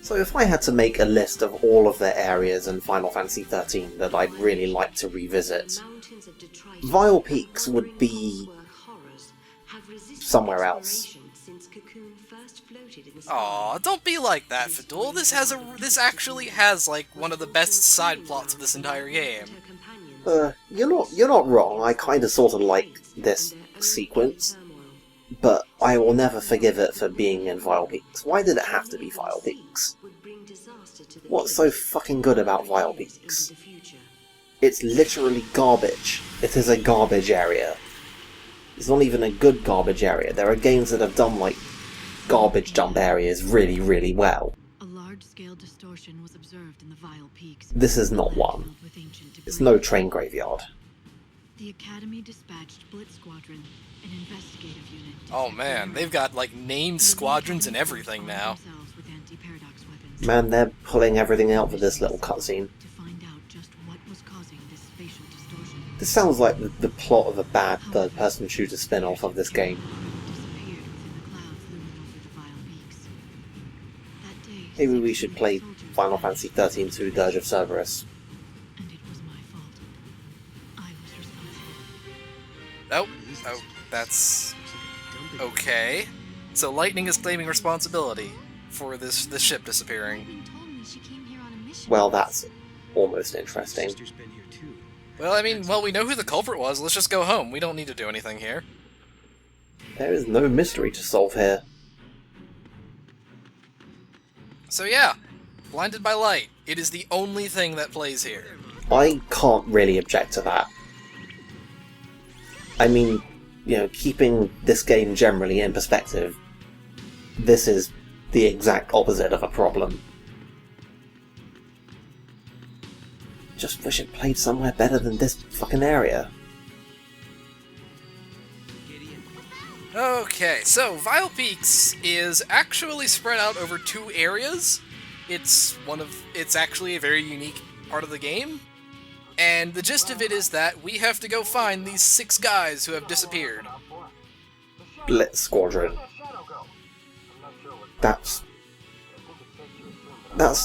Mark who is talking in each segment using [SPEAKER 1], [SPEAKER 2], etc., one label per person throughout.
[SPEAKER 1] So if I had to make a list of all of the areas in Final Fantasy XIII that I'd really like to revisit, Vile Peaks would be somewhere else.
[SPEAKER 2] Aw, don't be like that, Fadul. This actually has like one of the best side plots of this entire game.
[SPEAKER 1] You're not wrong. I kinda sorta like this sequence, but I will never forgive it for being in Vile Peaks. Why did it have to be Vile Peaks? What's so fucking good about Vile Peaks? It's literally garbage. It is a garbage area. It's not even a good garbage area. There are games that have done, like, garbage dump areas really, really well.
[SPEAKER 3] A large-scale distortion was observed in the Vile Peaks.
[SPEAKER 1] This is not one. It's no train graveyard.
[SPEAKER 3] The Academy dispatched Blitz Squadron, an investigative unit.
[SPEAKER 2] Oh man, they've got like named squadrons and everything now.
[SPEAKER 1] Man, they're pulling everything out for this little cutscene. This sounds like the plot of a bad third-person shooter spin-off of this game. Maybe we should play Final Fantasy XIII-2 Dirge of Cerberus.
[SPEAKER 2] Oh, that's okay. So Lightning is claiming responsibility for this ship disappearing.
[SPEAKER 1] Well, that's almost interesting.
[SPEAKER 2] Well, I mean, we know who the culprit was. Let's just go home. We don't need to do anything here.
[SPEAKER 1] There is no mystery to solve here.
[SPEAKER 2] So yeah, Blinded by Light. It is the only thing that plays here.
[SPEAKER 1] I can't really object to that. I mean, you know, keeping this game generally in perspective, this is the exact opposite of a problem. Just wish it played somewhere better than this fucking area.
[SPEAKER 2] Okay, so Vile Peaks is actually spread out over 2 areas. It's actually a very unique part of the game. And the gist of it is that we have to go find these 6 guys who have disappeared.
[SPEAKER 1] Blitz Squadron. That's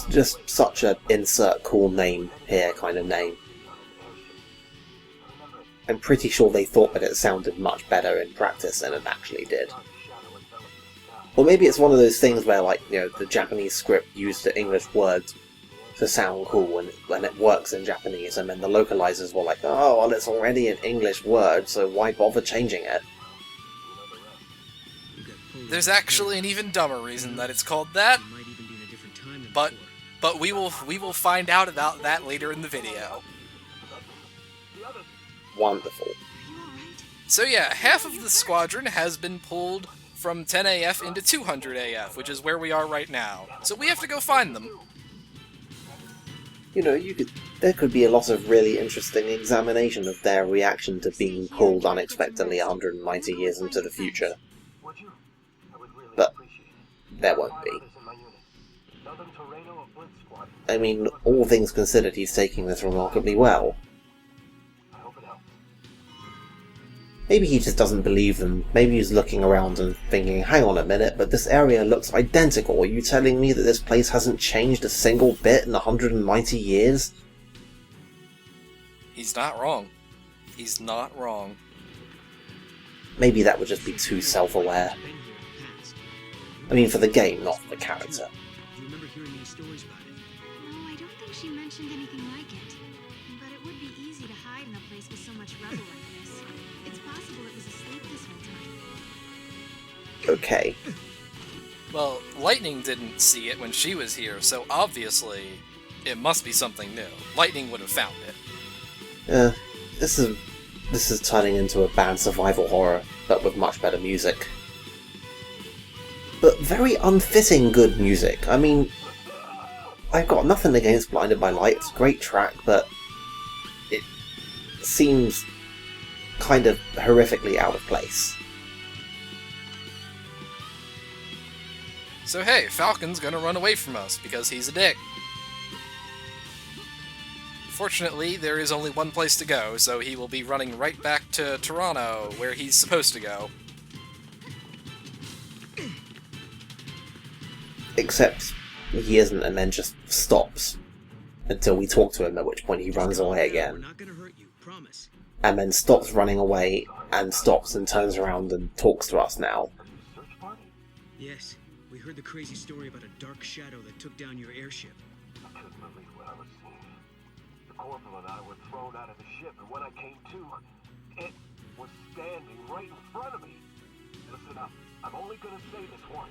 [SPEAKER 1] just such a insert cool name here kind of name. I'm pretty sure they thought that it sounded much better in practice than it actually did. Or maybe it's one of those things where, like, you know, the Japanese script used the English words to sound cool when it works in Japanese, and then the localizers were like, oh, well, it's already an English word, so why bother changing it?
[SPEAKER 2] There's actually an even dumber reason that it's called that, but we will find out about that later in the video.
[SPEAKER 1] Wonderful.
[SPEAKER 2] So yeah, half of the squadron has been pulled from 10 AF into 200 AF, which is where we are right now. So we have to go find them.
[SPEAKER 1] You know, there could be a lot of really interesting examination of their reaction to being pulled unexpectedly 190 years into the future. But there won't be. I mean, all things considered, he's taking this remarkably well. Maybe he just doesn't believe them. Maybe he's looking around and thinking, hang on a minute, but this area looks identical. Are you telling me that this place hasn't changed a single bit in 190 years?
[SPEAKER 2] He's not wrong. He's not wrong.
[SPEAKER 1] Maybe that would just be too self-aware. I mean, for the game, not for the character.
[SPEAKER 3] Do you remember hearing any stories about it? No, I don't think she mentioned anything like it. But it would be easy to hide in a place with so much rubble like this. It's possible it was asleep this whole time.
[SPEAKER 1] Okay.
[SPEAKER 2] Well, Lightning didn't see it when she was here, so obviously it must be something new. Lightning would have found it.
[SPEAKER 1] This is turning into a bad survival horror, but with much better music. But very unfitting good music. I mean, I've got nothing against Blinded by Light, it's a great track, but it seems kind of horrifically out of place.
[SPEAKER 2] So hey, Falcon's gonna run away from us because he's a dick. Fortunately, there is only one place to go, so he will be running right back to Toronto, where he's supposed to go.
[SPEAKER 1] Except he isn't, and then just stops until we talk to him, at which point he runs away again.
[SPEAKER 4] We're not gonna hurt you, promise.
[SPEAKER 1] And then stops running away, and stops and turns around and talks to us now.
[SPEAKER 4] Yes, we heard the crazy story about a dark shadow that took down your airship.
[SPEAKER 5] I couldn't believe what I was seeing. The corporal and I were thrown out of the ship, and when I came to, it was standing right in front of me. Listen up, I'm only gonna say this once.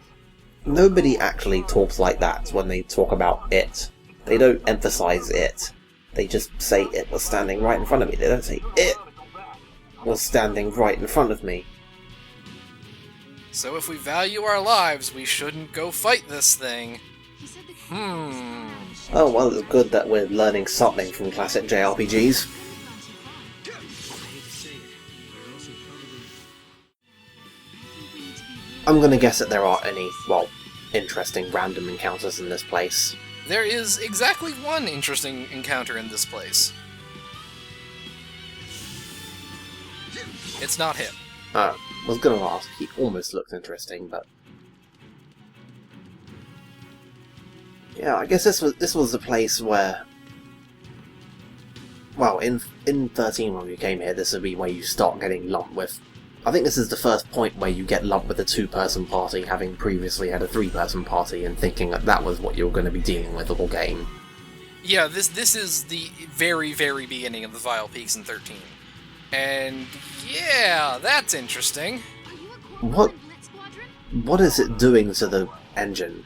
[SPEAKER 1] Nobody actually talks like that when they talk about it. They don't emphasize it. They just say it was standing right in front of me. They don't say it was standing right in front of me.
[SPEAKER 2] So if we value our lives, we shouldn't go fight this thing.
[SPEAKER 1] Oh, well, it's good that we're learning something from classic JRPGs.
[SPEAKER 4] I hate to say it, but also probably...
[SPEAKER 1] I'm gonna guess that there aren't any, well, interesting random encounters in this place.
[SPEAKER 2] There is exactly one interesting encounter in this place. It's not him.
[SPEAKER 1] I was gonna ask, he almost looked interesting, but... Yeah, I guess this was the place where... Well, in 13 when we came here, this would be where you start getting lumped with... I think this is the first point where you get lumped with a two-person party, having previously had a three-person party, and thinking that that was what you were going to be dealing with all game.
[SPEAKER 2] Yeah, this is the very, very beginning of the Vile Peaks in 13. And yeah, that's interesting.
[SPEAKER 1] What is it doing to the engine?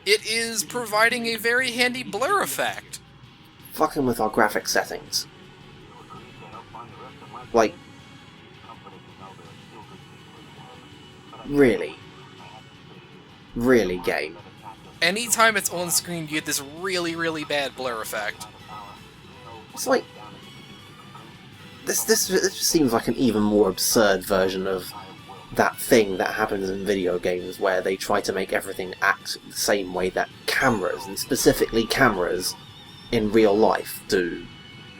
[SPEAKER 2] It is providing a very handy blur effect.
[SPEAKER 1] Fucking with our graphic settings. Like, really? Really, game?
[SPEAKER 2] Anytime it's on screen, you get this really, really bad blur effect.
[SPEAKER 1] It's like... This just seems like an even more absurd version of that thing that happens in video games where they try to make everything act the same way that cameras, and specifically cameras, in real life do.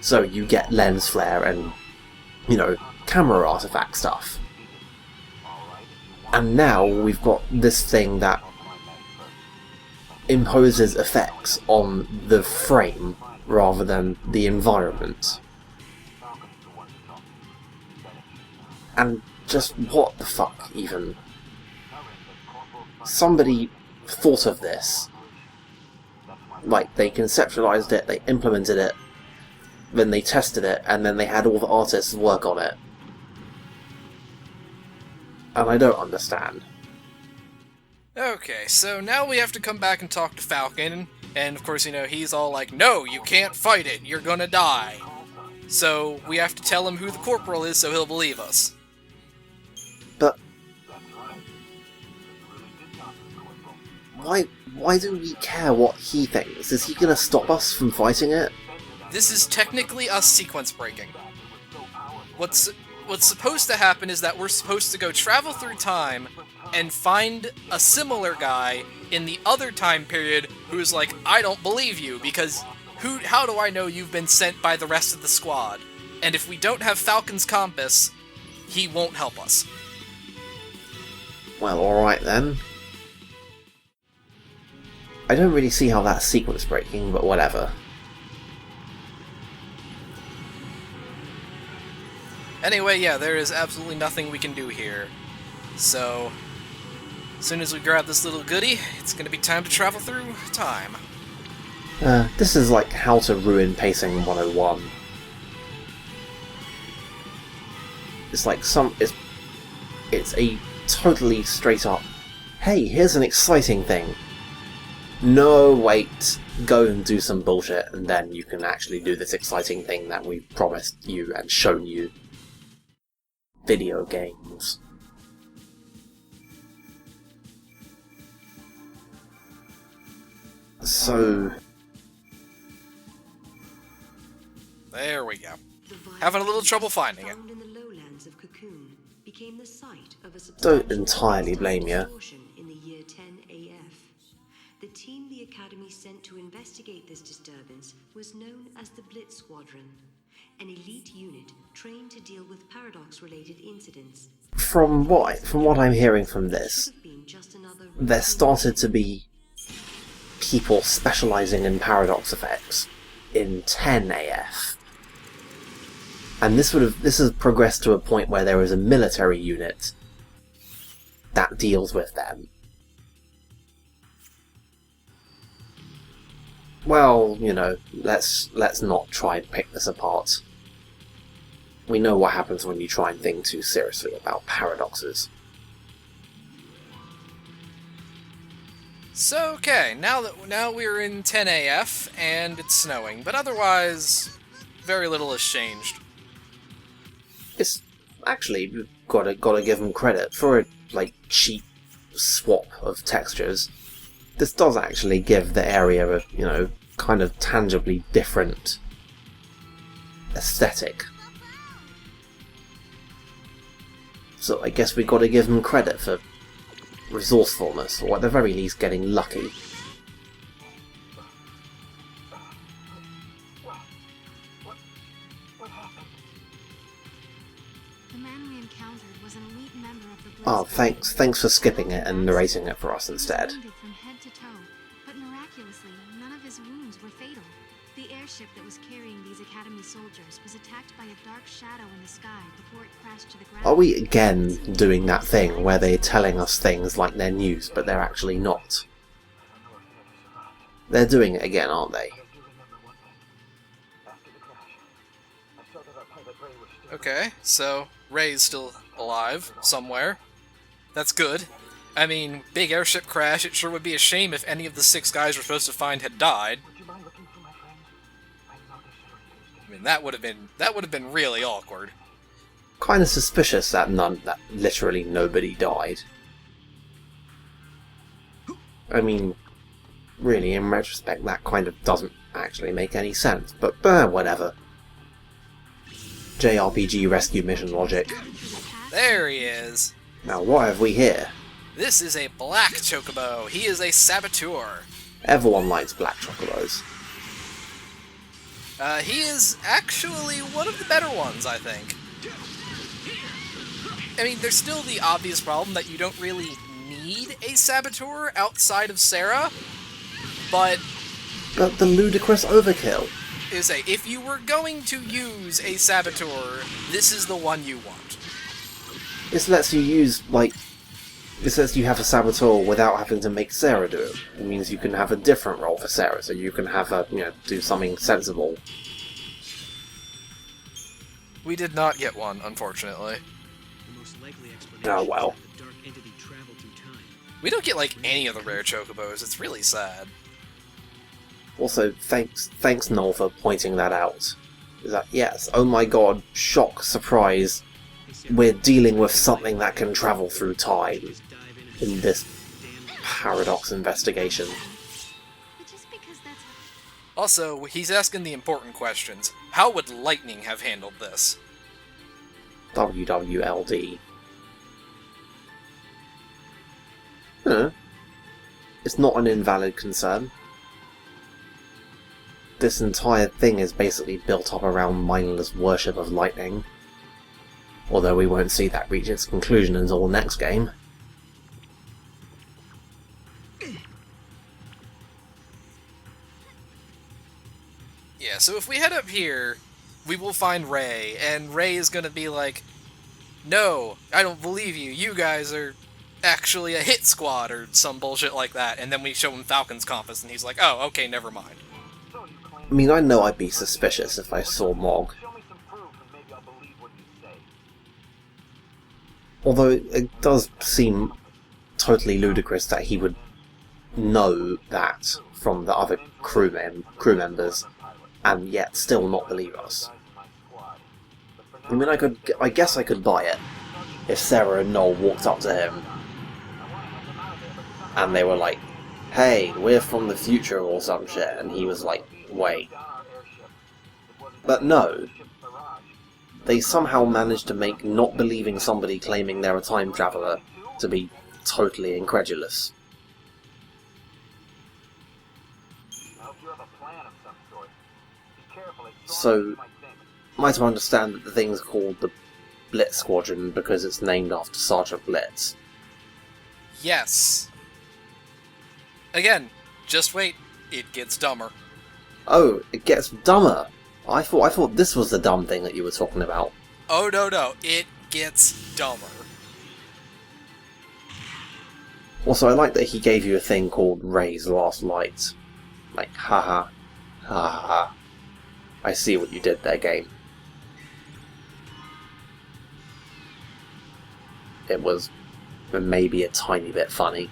[SPEAKER 1] So you get lens flare and, you know, camera artifact stuff. And now we've got this thing that imposes effects on the frame rather than the environment. And just what the fuck, even? Somebody thought of this. Like, they conceptualized it, they implemented it, then they tested it, and then they had all the artists work on it. And I don't understand.
[SPEAKER 2] Okay, so now we have to come back and talk to Falcon, and of course, you know, he's all like, no, you can't fight it, you're gonna die. So we have to tell him who the corporal is so he'll believe us.
[SPEAKER 1] But why do we care what he thinks? Is he gonna stop us from fighting it?
[SPEAKER 2] This is technically us sequence breaking. What's supposed to happen is that we're supposed to go travel through time and find a similar guy in the other time period who's like, I don't believe you, because how do I know you've been sent by the rest of the squad? And if we don't have Falcon's compass, he won't help us.
[SPEAKER 1] Well, alright then. I don't really see how that's sequence breaking, but whatever.
[SPEAKER 2] Anyway, yeah, there is absolutely nothing we can do here. So, as soon as we grab this little goodie, it's gonna be time to travel through time.
[SPEAKER 1] This is like how to ruin pacing 101. It's like it's a totally straight up, hey, here's an exciting thing. No, wait, go and do some bullshit, and then you can actually do this exciting thing that we've promised you and shown you. Video games. So...
[SPEAKER 2] There we go. Having a little trouble finding it.
[SPEAKER 1] Don't entirely blame you.
[SPEAKER 6] In the year 10 AF, the team the Academy sent to investigate this disturbance was known as the Blitz Squadron, an elite unit trained to deal with paradox-related incidents.
[SPEAKER 1] From what I'm hearing from this, there started to be people specialising in paradox effects in 10 AF. And this has progressed to a point where there is a military unit that deals with them. Well, you know, let's not try and pick this apart. We know what happens when you try and think too seriously about paradoxes.
[SPEAKER 2] So, okay, now we're in 10 AF, and it's snowing, but otherwise, very little has changed.
[SPEAKER 1] It's actually, you've gotta give them credit for a, cheap swap of textures. This does actually give the area a, kind of tangibly different aesthetic. So I guess we gotta give them credit for resourcefulness, or at the very least getting lucky.
[SPEAKER 3] The man we encountered was an elite member of the Blitz.
[SPEAKER 1] Oh, thanks for skipping it and narrating it for us instead.
[SPEAKER 3] Wounded from head to toe, but miraculously, none of his wounds were fatal. The airship that was carrying these Academy soldiers was attacked by a dark shadow in the sky before it crashed to the ground.
[SPEAKER 1] Are we again doing that thing where they're telling us things like they're news, but they're actually not? They're doing it again, aren't they?
[SPEAKER 2] Okay, so Ray's still alive somewhere. That's good. I mean, big airship crash, it sure would be a shame if any of the 6 guys we're supposed to find had died. I mean, that would have been really awkward.
[SPEAKER 1] Kind of suspicious that literally nobody died. I mean, really, in retrospect, that kind of doesn't actually make any sense, but whatever. JRPG rescue mission logic.
[SPEAKER 2] There he is.
[SPEAKER 1] Now, what have we here?
[SPEAKER 2] This is a black chocobo. He is a saboteur.
[SPEAKER 1] Everyone likes black chocobos.
[SPEAKER 2] He is actually one of the better ones, I think. I mean, there's still the obvious problem that you don't really need a saboteur outside of Sarah, but
[SPEAKER 1] the ludicrous overkill.
[SPEAKER 2] If you were going to use a saboteur, this is the one you want.
[SPEAKER 1] This lets you have a saboteur without having to make Sarah do it. It means you can have a different role for Sarah, so you can have her, do something sensible.
[SPEAKER 2] We did not get one, unfortunately.
[SPEAKER 4] The most likely explanation
[SPEAKER 1] Oh well.
[SPEAKER 4] is that the dark entity traveled through time.
[SPEAKER 2] We don't get, any of the rare chocobos. It's really sad.
[SPEAKER 1] Also, thanks Noel for pointing that out. Is that, yes, oh my god, shock, surprise, we're dealing with something that can travel through time in this paradox investigation.
[SPEAKER 3] But just because that's
[SPEAKER 2] Also, he's asking the important questions. How would Lightning have handled this?
[SPEAKER 1] WWLD. It's not an invalid concern. This entire thing is basically built up around mindless worship of lightning. Although we won't see that reach its conclusion until the next game.
[SPEAKER 2] Yeah, so if we head up here, we will find Ray, and Ray is gonna be like, "No, I don't believe you. You guys are actually a hit squad," or some bullshit like that. And then we show him Falcon's compass, and he's like, "Oh, okay, never mind."
[SPEAKER 1] I mean, I know I'd be suspicious if I saw Mog.
[SPEAKER 5] Show me some proof and maybe I'll believe what you say.
[SPEAKER 1] Although it does seem totally ludicrous that he would know that from the other crew members, and yet still not believe us. I mean, I guess I could buy it if Sarah and Noel walked up to him and they were like, "Hey, we're from the future" or some shit, and he was like, "Wait." But no. They somehow managed to make not believing somebody claiming they're a time traveller to be totally incredulous.
[SPEAKER 5] I hope you have a plan of some sort. Be careful, it's
[SPEAKER 1] So,
[SPEAKER 5] you might think.
[SPEAKER 1] am I to understand that the thing's called the Blitz Squadron because it's named after Sergeant Blitz?
[SPEAKER 2] Yes. Again, Just wait, it gets dumber.
[SPEAKER 1] Oh, it gets dumber. I thought this was the dumb thing that you were talking about.
[SPEAKER 2] Oh no, it gets dumber.
[SPEAKER 1] Also, I like that he gave you a thing called Ray's Last Light. Like, haha, ha ha ha. I see what you did there, game. It was maybe a tiny bit funny.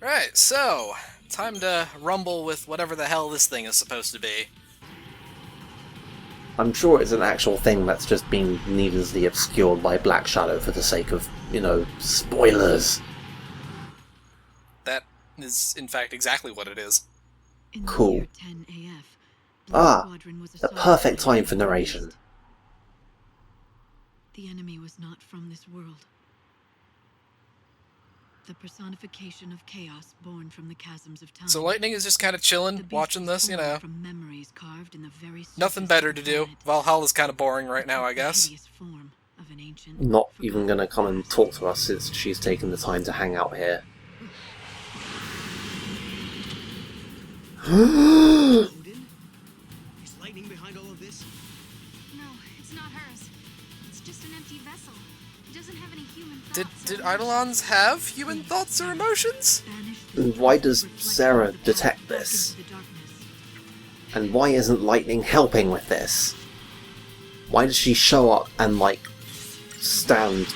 [SPEAKER 2] Right, so, time to rumble with whatever the hell this thing is supposed to be.
[SPEAKER 1] I'm sure it's an actual thing that's just been needlessly obscured by Black Shadow for the sake of, spoilers.
[SPEAKER 2] That is, in fact, exactly what it is.
[SPEAKER 3] In the
[SPEAKER 1] Cool.
[SPEAKER 3] year 10 AF,
[SPEAKER 1] Ah,
[SPEAKER 3] Squadron was
[SPEAKER 1] the
[SPEAKER 3] assaulted
[SPEAKER 1] perfect
[SPEAKER 3] by
[SPEAKER 1] time
[SPEAKER 3] an
[SPEAKER 1] for
[SPEAKER 3] enemy.
[SPEAKER 1] narration.
[SPEAKER 3] The enemy was not from this world. The personification of chaos born from the chasms of time.
[SPEAKER 2] So Lightning is just kind of
[SPEAKER 3] The
[SPEAKER 2] chilling,
[SPEAKER 3] beast
[SPEAKER 2] watching
[SPEAKER 3] was
[SPEAKER 2] this,
[SPEAKER 3] formed from memories carved in the very
[SPEAKER 2] Nothing
[SPEAKER 3] surface
[SPEAKER 2] better
[SPEAKER 3] of
[SPEAKER 2] to
[SPEAKER 3] the
[SPEAKER 2] do.
[SPEAKER 3] planet.
[SPEAKER 2] Valhalla's kind of boring right now, I
[SPEAKER 3] The
[SPEAKER 2] guess.
[SPEAKER 3] hideous form of an ancient,
[SPEAKER 1] Not even
[SPEAKER 3] forgotten
[SPEAKER 1] gonna come and talk to us since she's taken the time to hang out here.
[SPEAKER 4] Odin? Is lightning behind all of this?
[SPEAKER 3] No, it's not hers. It's just an empty vessel. It doesn't have any human
[SPEAKER 2] Did
[SPEAKER 3] thoughts. or
[SPEAKER 2] Eidolons have human thoughts or emotions?
[SPEAKER 3] Banish the
[SPEAKER 1] And why
[SPEAKER 3] dark
[SPEAKER 1] does
[SPEAKER 3] reflection
[SPEAKER 1] Sarah
[SPEAKER 3] of the past
[SPEAKER 1] detect
[SPEAKER 3] back
[SPEAKER 1] this?
[SPEAKER 3] into the darkness.
[SPEAKER 1] And why isn't Lightning helping with this? Why does she show up and, stand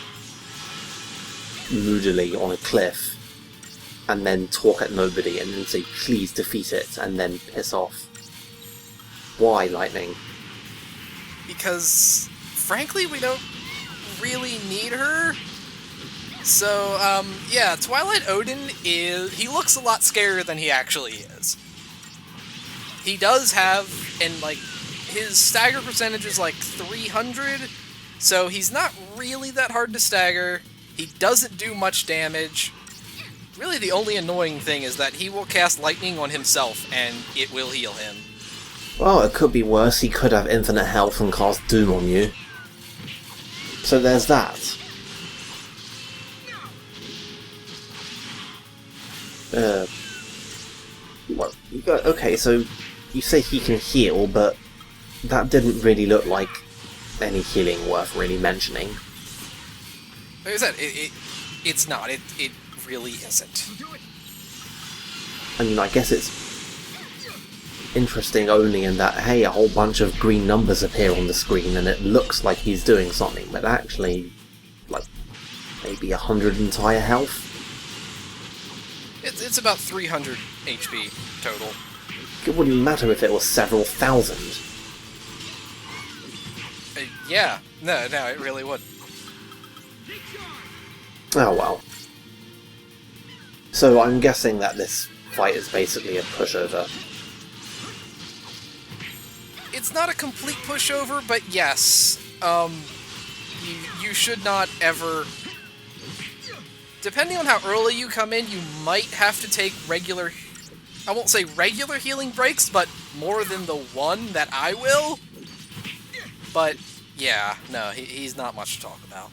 [SPEAKER 1] moodily on a cliff and then talk at nobody and then say, please defeat it, and then piss off? Why, Lightning?
[SPEAKER 2] Because, frankly, we don't really need her. So, yeah, Twilight Odin he looks a lot scarier than he actually is. He does have, and, his stagger percentage is, 300, so he's not really that hard to stagger. He doesn't do much damage. Really, the only annoying thing is that he will cast lightning on himself, and it will heal him.
[SPEAKER 1] Well, it could be worse. He could have infinite health and cast Doom on you. So there's that. Okay, so you say he can heal, but that didn't really look like any healing worth really mentioning.
[SPEAKER 2] Like I said, it's not. It really isn't.
[SPEAKER 1] I mean, I guess it's interesting only in that, hey, a whole bunch of green numbers appear on the screen and it looks like he's doing something, but actually, maybe 100 entire health?
[SPEAKER 2] It's about 300 HP total.
[SPEAKER 1] It wouldn't matter if it was several thousand.
[SPEAKER 2] Yeah, no, it really would.
[SPEAKER 1] Oh well. So I'm guessing that this fight is basically a pushover.
[SPEAKER 2] It's not a complete pushover, but yes, you should not ever. Depending on how early you come in, you might have to take regular. I won't say regular healing breaks, but more than the one that I will. But yeah, no, he's not much to talk about.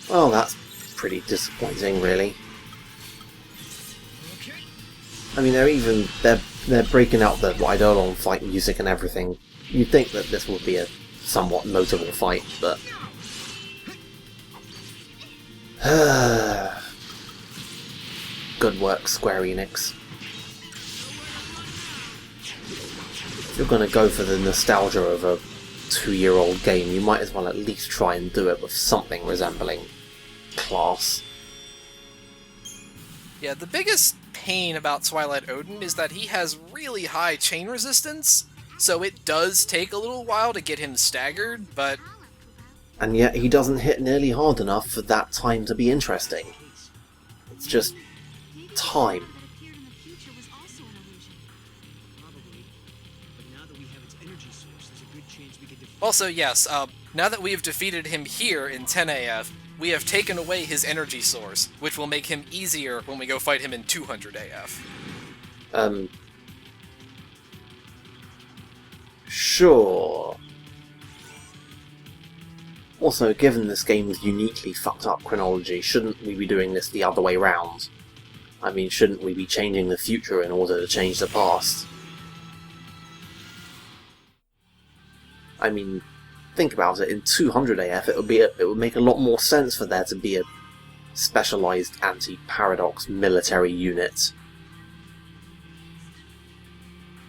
[SPEAKER 1] Well, that's pretty disappointing, really. I mean, they're breaking out the Eidolon fight music and everything. You'd think that this would be a somewhat notable fight, but good work, Square Enix. If you're gonna go for the nostalgia of a 2-year-old game, you might as well at least try and do it with something resembling class.
[SPEAKER 2] Yeah, the biggest pain about Twilight Odin is that he has really high chain resistance, so it does take a little while to get him staggered, but
[SPEAKER 1] And yet he doesn't hit nearly hard enough for that time to be interesting. It's just time.
[SPEAKER 3] That appeared in the future was also an illusion.
[SPEAKER 4] Probably. But now that we have its energy source, there's a good chance we can defeat
[SPEAKER 2] also, yes, now that we have defeated him here in 10 AF, we have taken away his energy source, which will make him easier when we go fight him in 200 AF.
[SPEAKER 1] Sure. Also, given this game's uniquely fucked up chronology, shouldn't we be doing this the other way round? I mean, shouldn't we be changing the future in order to change the past? I mean, think about it, in 200 AF it would make a lot more sense for there to be a specialised anti-paradox military unit.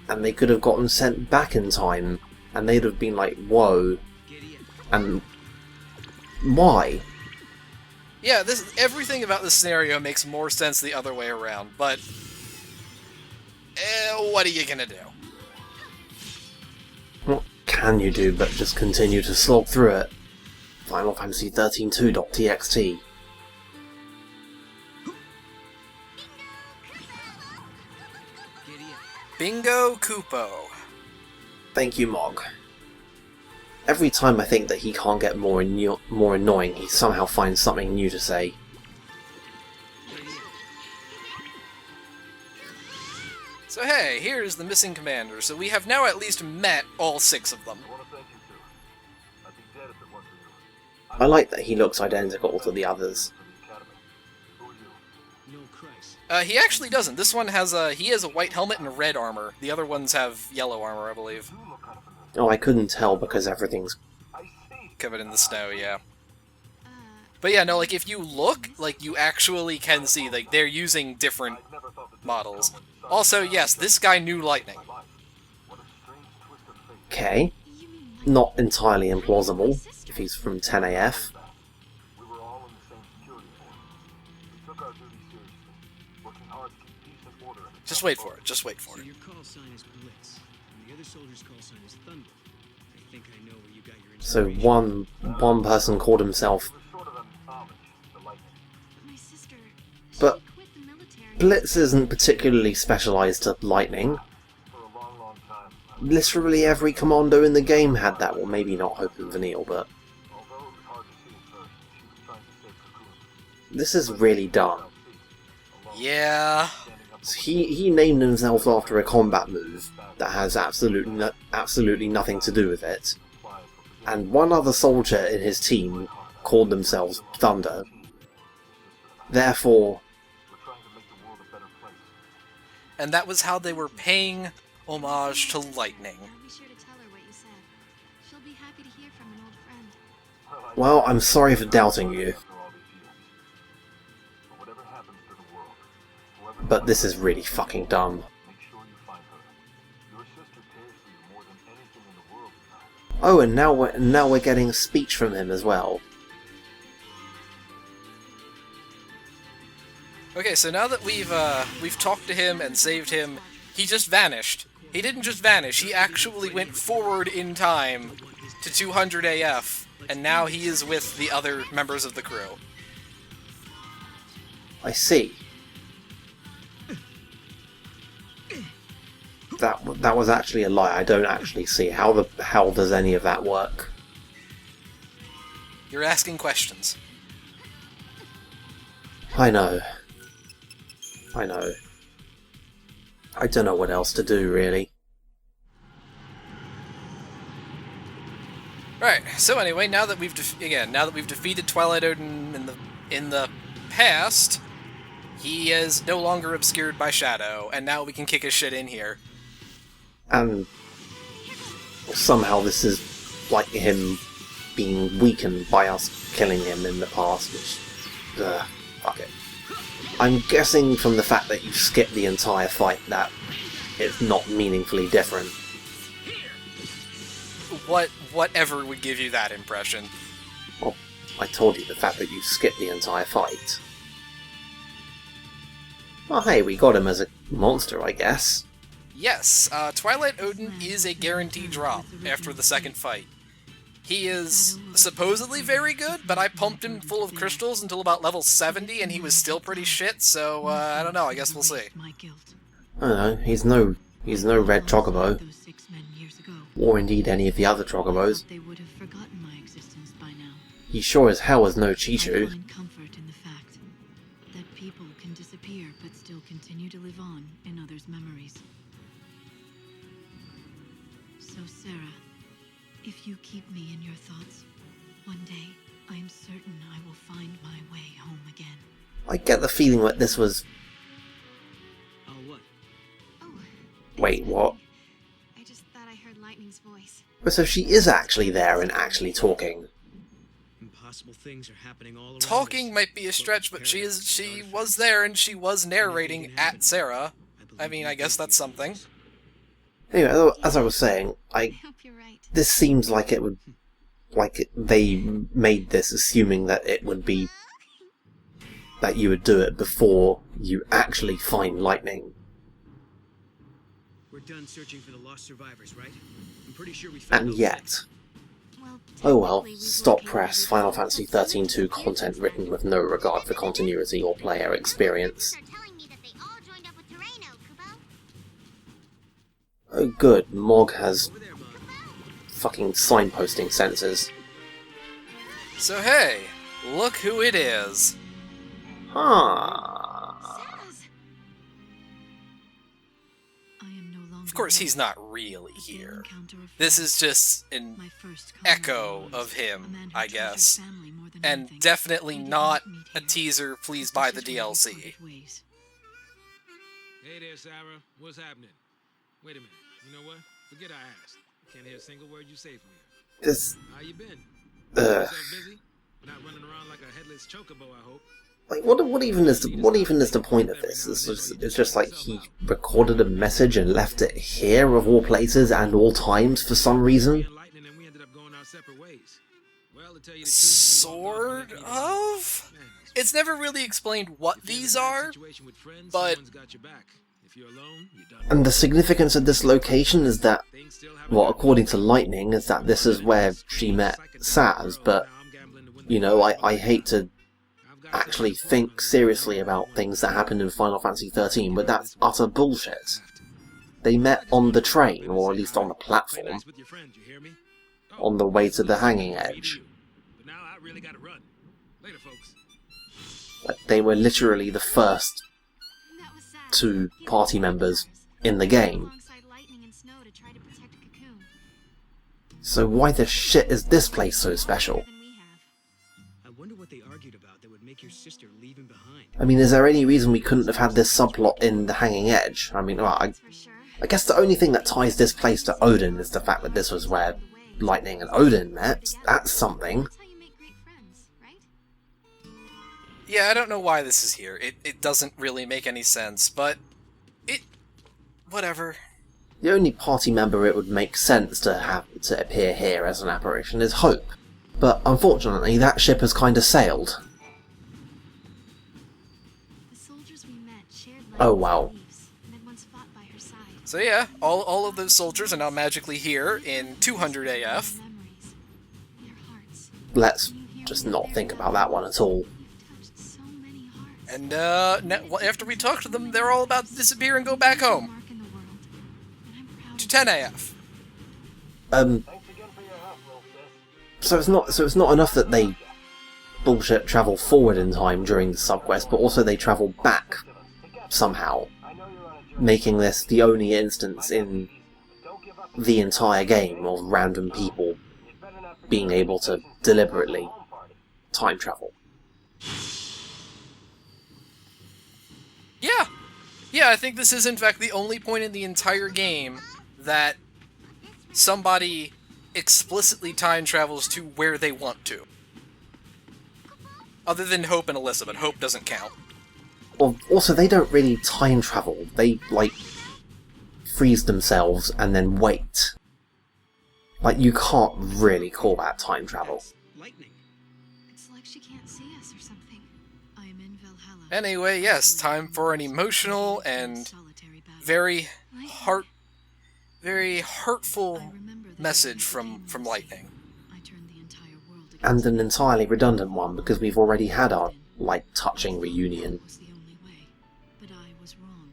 [SPEAKER 1] And they could have gotten sent back in time, and they'd have been like, whoa, and why?
[SPEAKER 2] Yeah, everything about this scenario makes more sense the other way around, but what are you gonna do?
[SPEAKER 1] What can you do but just continue to slog through it? Final Fantasy XIII-2.txt.
[SPEAKER 2] Bingo Kupo.
[SPEAKER 1] Thank you, Mog. Every time I think that he can't get more annoying, he somehow finds something new to say.
[SPEAKER 2] So hey, here's the missing commander, so we have now at least met all 6 of them.
[SPEAKER 5] I want to thank you, sir. I'd be dead if it wasn't for you.
[SPEAKER 1] I like that he looks identical to the others.
[SPEAKER 5] For the Academy. Who are you?
[SPEAKER 4] No Christ.
[SPEAKER 2] He actually doesn't. This one has a white helmet and red armor. The other ones have yellow armor, I believe.
[SPEAKER 5] You look kind of familiar.
[SPEAKER 1] Oh, I couldn't tell because everything's...
[SPEAKER 5] I see.
[SPEAKER 2] Covered in the snow, yeah. But yeah, no, like, if you look, like, you actually can see, like, they're using different
[SPEAKER 5] I never thought the day
[SPEAKER 2] models.
[SPEAKER 5] would come when
[SPEAKER 2] Also, yes, this guy knew lightning.
[SPEAKER 5] my life. What a strange twist of fate.
[SPEAKER 1] Okay.
[SPEAKER 3] You mean
[SPEAKER 1] Not entirely implausible, if he's from 10 AF.
[SPEAKER 5] We were all in the same security force. We took our duty seriously, working hard to keep peace and order in the
[SPEAKER 2] Just
[SPEAKER 5] town.
[SPEAKER 2] wait for it, just wait for
[SPEAKER 4] So
[SPEAKER 2] it.
[SPEAKER 4] your call sign is Blitz, and the other soldier's call sign is Thunder. I think I know where you got your
[SPEAKER 1] So
[SPEAKER 4] inspiration.
[SPEAKER 1] one person called himself
[SPEAKER 5] It was sort of an homage to lightning.
[SPEAKER 3] my sister?
[SPEAKER 1] But
[SPEAKER 3] She quit the military.
[SPEAKER 1] Blitz isn't particularly specialised to lightning.
[SPEAKER 5] For a long, long time.
[SPEAKER 1] Literally every commando in the game had that. Well, maybe not Hope and Vanille, but
[SPEAKER 5] Although it was hard to see at first, she was trying to save Cocoon.
[SPEAKER 1] this is really dumb.
[SPEAKER 2] Yeah.
[SPEAKER 1] He named himself after a combat move that has absolutely nothing to do with it. And one other soldier in his team called themselves Thunder. Therefore,
[SPEAKER 5] We're trying to make the world a better place.
[SPEAKER 2] And that was how they were paying homage to lightning.
[SPEAKER 3] I'll be sure to tell her what you said. She'll be happy to hear from an old friend.
[SPEAKER 1] well, I'm sorry for doubting you,
[SPEAKER 5] After all these years. But whatever happens to the world, whoever
[SPEAKER 1] but this is really fucking dumb.
[SPEAKER 5] make sure you find her. Your sister cares for you more than anything in the world, you know.
[SPEAKER 1] Oh, and now we're getting a speech from him as well.
[SPEAKER 2] Okay, so now that we've talked to him and saved him, he just vanished. He didn't just vanish, he actually went forward in time to 200 AF, and now he is with the other members of the crew.
[SPEAKER 1] I see. That was actually a lie. I don't actually see. How the hell does any of that work?
[SPEAKER 2] You're asking questions.
[SPEAKER 1] I know. I know. I don't know what else to do, really.
[SPEAKER 2] Right. So anyway, now that we've defeated Twilight Odin in the past, he is no longer obscured by shadow, and now we can kick his shit in here.
[SPEAKER 1] And somehow this is like him being weakened by us killing him in the past, which... fuck it. I'm guessing from the fact that you skipped the entire fight that it's not meaningfully different.
[SPEAKER 2] Whatever would give you that impression?
[SPEAKER 1] Well, I told you the fact that you skipped the entire fight. Well, hey, we got him as a monster, I guess.
[SPEAKER 2] Yes, Twilight Odin is a guaranteed drop after the second fight. He is supposedly very good, but I pumped him full of crystals until about level 70 and he was still pretty shit, so I don't know, I guess we'll see.
[SPEAKER 7] My guilt.
[SPEAKER 1] I don't know, he's no red chocobo,
[SPEAKER 7] Those 6 men years ago.
[SPEAKER 1] or indeed any of the other chocobos.
[SPEAKER 7] They would have forgotten my existence by now.
[SPEAKER 1] He sure as hell is no
[SPEAKER 7] I
[SPEAKER 1] Chichu.
[SPEAKER 7] find comfort in the fact that people can disappear but still continue to live on in others' memories. So, Sarah, if you keep me in your thoughts, One day, I am certain I will find my way home again.
[SPEAKER 1] I get the feeling that this was...
[SPEAKER 4] Oh, what?
[SPEAKER 3] Oh,
[SPEAKER 1] Wait, what?
[SPEAKER 3] I just thought I heard Lightning's voice.
[SPEAKER 1] So she is actually there and actually talking.
[SPEAKER 4] Impossible things are happening all around
[SPEAKER 2] Talking
[SPEAKER 4] us.
[SPEAKER 2] might be a stretch, but she was there and she was narrating at Sarah. I mean, I guess that's something.
[SPEAKER 1] Anyway, as I was saying,
[SPEAKER 3] I hope you're right.
[SPEAKER 1] this seems like it would... they made this assuming that it would be... that you would do it before you actually find Lightning.
[SPEAKER 4] We're done searching for the lost survivors, right? I'm pretty sure we found
[SPEAKER 1] And
[SPEAKER 4] those
[SPEAKER 1] yet...
[SPEAKER 3] Well,
[SPEAKER 1] Oh well,
[SPEAKER 3] technically, we've
[SPEAKER 1] stop
[SPEAKER 3] located
[SPEAKER 1] press,
[SPEAKER 3] every
[SPEAKER 1] Final
[SPEAKER 3] single
[SPEAKER 1] Fantasy
[SPEAKER 3] person.
[SPEAKER 1] XIII-2 content written with no regard for continuity or player experience. Oh good, Mog has
[SPEAKER 4] over there, Mog.
[SPEAKER 1] fucking signposting sensors.
[SPEAKER 2] So hey, look who it is.
[SPEAKER 1] Huh.
[SPEAKER 3] Says,
[SPEAKER 7] I am no longer
[SPEAKER 2] Of course, he's not really here. This is just an echo of him, I guess. And definitely not a teaser, please buy the DLC.
[SPEAKER 8] Hey there, Sarah. What's happening? Wait a minute. You know what? Forget I asked. Can't hear a single word you say from here.
[SPEAKER 1] This...
[SPEAKER 8] How you been?
[SPEAKER 1] Ugh.
[SPEAKER 8] Yourself busy? Not running around like a headless chocobo, I hope.
[SPEAKER 1] Like, what even is the point of this? It's just like he recorded a message and left it here of all places and all times for some reason?
[SPEAKER 8] And Lightning and we ended up going our separate ways. Well, to tell you the truth,
[SPEAKER 2] Sort of? It's never really explained what these are, but
[SPEAKER 1] And the significance of this location is that, well, according to Lightning, is that this is where she met Saz, but, you know, I hate to actually think seriously about things that happened in Final Fantasy XIII, but that's utter bullshit. They met on the train, or at least on the platform, on the way to the hanging edge.
[SPEAKER 8] But now I really gotta run. Later, folks.
[SPEAKER 1] Like, they were literally the first
[SPEAKER 3] that was sad.
[SPEAKER 1] two
[SPEAKER 3] He
[SPEAKER 1] party
[SPEAKER 3] was
[SPEAKER 1] members
[SPEAKER 3] ours,
[SPEAKER 1] in the game.
[SPEAKER 3] alongside Lightning and Snow to try to protect Cocoon.
[SPEAKER 1] So why the shit is this place so special?
[SPEAKER 3] Than we have.
[SPEAKER 4] I wonder what they argued about that would make your sister leave him behind.
[SPEAKER 1] I mean, is there any reason we couldn't have had this subplot in the hanging edge? I mean, well,
[SPEAKER 3] That's for sure.
[SPEAKER 1] I guess the only thing that ties this place to Odin is the fact that this was where Lightning and Odin met. That's something.
[SPEAKER 3] That's how you make great friends, right?
[SPEAKER 2] yeah, I don't know why this is here. It doesn't really make any sense, but whatever.
[SPEAKER 1] The only party member it would make sense to have to appear here as an apparition is Hope. But unfortunately, that ship has kind of sailed.
[SPEAKER 3] The soldiers we met shared
[SPEAKER 1] Oh,
[SPEAKER 3] Lightning's
[SPEAKER 1] wow.
[SPEAKER 3] beliefs and had once fought by her side.
[SPEAKER 2] So yeah, all of those soldiers are now magically here in 200 AF.
[SPEAKER 3] Memories, their hearts.
[SPEAKER 1] Let's just not think about that one at all.
[SPEAKER 3] You've touched so many hearts.
[SPEAKER 2] And after we talk to them, they're all about to disappear and go back home
[SPEAKER 3] Mark in the world. And I'm proud
[SPEAKER 2] to
[SPEAKER 3] of
[SPEAKER 2] 10 AF.
[SPEAKER 5] Thanks again for your help, little sis.
[SPEAKER 1] So it's not enough that they bullshit travel forward in time during the subquest, but also they travel back somehow,
[SPEAKER 5] I know you're on a journey.
[SPEAKER 1] making this the only instance in
[SPEAKER 5] Don't give up.
[SPEAKER 1] the entire game of random people
[SPEAKER 5] You'd better not forget
[SPEAKER 1] being able to
[SPEAKER 5] your
[SPEAKER 1] deliberately
[SPEAKER 5] home party.
[SPEAKER 1] time travel.
[SPEAKER 2] Yeah. Yeah, I think this is in fact the only point in the entire game that somebody explicitly time travels to where they want to. Other than Hope and Alyssa, but Hope doesn't count.
[SPEAKER 1] Well, also, they don't really time travel. They, like, freeze themselves and then wait. Like, you can't really call that time travel.
[SPEAKER 4] Lightning.
[SPEAKER 3] It's like she can't see us or something.
[SPEAKER 7] I am in Valhalla.
[SPEAKER 2] Anyway, yes, time for an emotional and very hurtful message from Lightning.
[SPEAKER 7] I turned the entire world
[SPEAKER 1] And an entirely redundant one, because we've already had our, like, touching reunion.
[SPEAKER 7] was the only way, but I was wrong.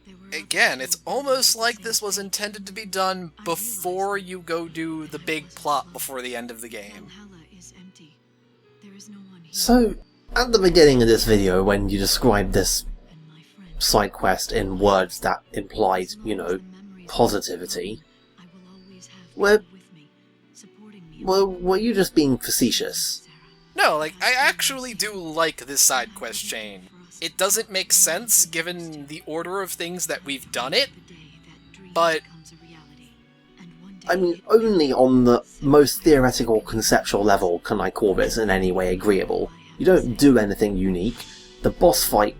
[SPEAKER 7] There were
[SPEAKER 2] Again, it's almost like this was intended to be done before you go do the big plot before the end of the game.
[SPEAKER 7] Valhalla is empty. There is no one here.
[SPEAKER 1] So, at the beginning of this video, when you described this
[SPEAKER 7] And my friend,
[SPEAKER 1] side quest in words that implied, you know, positivity,
[SPEAKER 7] I will always have
[SPEAKER 1] Where-
[SPEAKER 7] people with me, supporting me
[SPEAKER 1] Well, were you just being facetious?
[SPEAKER 2] No, like, I actually do like this side quest chain. It doesn't make sense given the order of things that we've done it, but...
[SPEAKER 1] I mean, only on the most theoretical conceptual level can I call this in any way agreeable. You don't do anything unique. The boss fight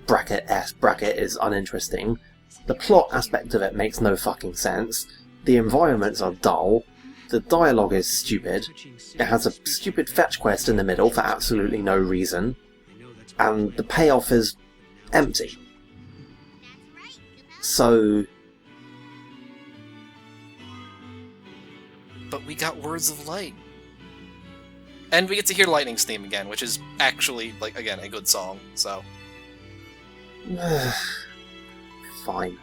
[SPEAKER 1] bracket is uninteresting. The plot aspect of it makes no fucking sense. The environments are dull. The dialogue is stupid. It has a stupid fetch quest in the middle for absolutely no reason. And the payoff is empty. So...
[SPEAKER 2] But we got Words of Light. And we get to hear Lightning's theme again, which is actually, like, again, a good song, so...
[SPEAKER 1] Fine.